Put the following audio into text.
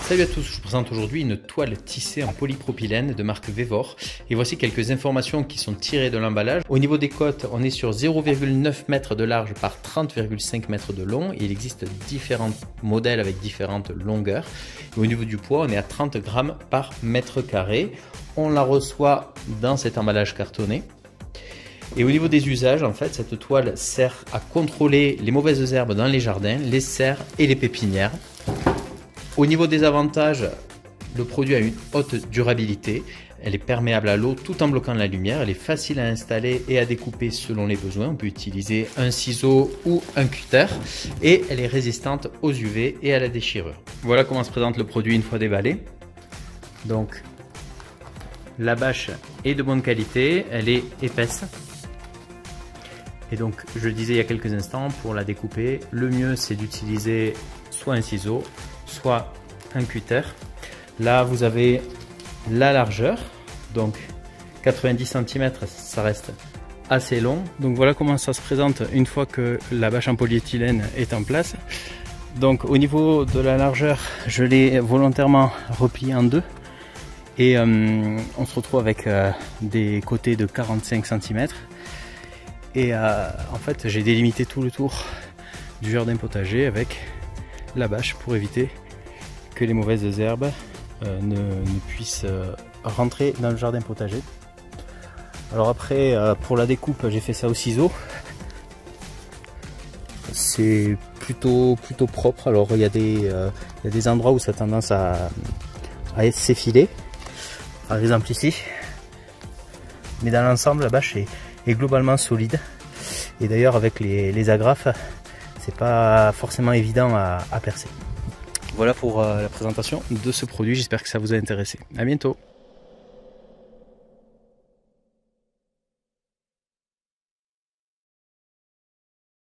Salut à tous, je vous présente aujourd'hui une toile tissée en polypropylène de marque Vevor et voici quelques informations qui sont tirées de l'emballage. Au niveau des côtes, on est sur 0,9 m de large par 30,5 m de long et il existe différents modèles avec différentes longueurs. Et au niveau du poids, on est à 30 grammes par mètre carré. On la reçoit dans cet emballage cartonné. Et au niveau des usages, en fait, cette toile sert à contrôler les mauvaises herbes dans les jardins, les serres et les pépinières. Au niveau des avantages, le produit a une haute durabilité, elle est perméable à l'eau tout en bloquant la lumière, elle est facile à installer et à découper selon les besoins, on peut utiliser un ciseau ou un cutter et elle est résistante aux UV et à la déchirure. Voilà comment se présente le produit une fois déballé. Donc la bâche est de bonne qualité, elle est épaisse. Et donc je le disais il y a quelques instants, pour la découper, le mieux c'est d'utiliser soit un ciseau, soit un cutter. Là vous avez la largeur, donc 90 cm, ça reste assez long. Donc voilà comment ça se présente une fois que la bâche en polyéthylène est en place. Donc au niveau de la largeur, je l'ai volontairement replié en deux et on se retrouve avec des côtés de 45 cm. Et en fait j'ai délimité tout le tour du jardin potager avec la bâche pour éviter que les mauvaises herbes ne puissent rentrer dans le jardin potager. Alors après pour la découpe, j'ai fait ça au ciseau. C'est plutôt propre. Alors il y a des endroits où ça a tendance à s'effiler, par exemple ici, mais dans l'ensemble la bâche est globalement solide. Et d'ailleurs avec les agrafes, c'est pas forcément évident à percer. Voilà pour la présentation de ce produit, j'espère que ça vous a intéressé. À bientôt.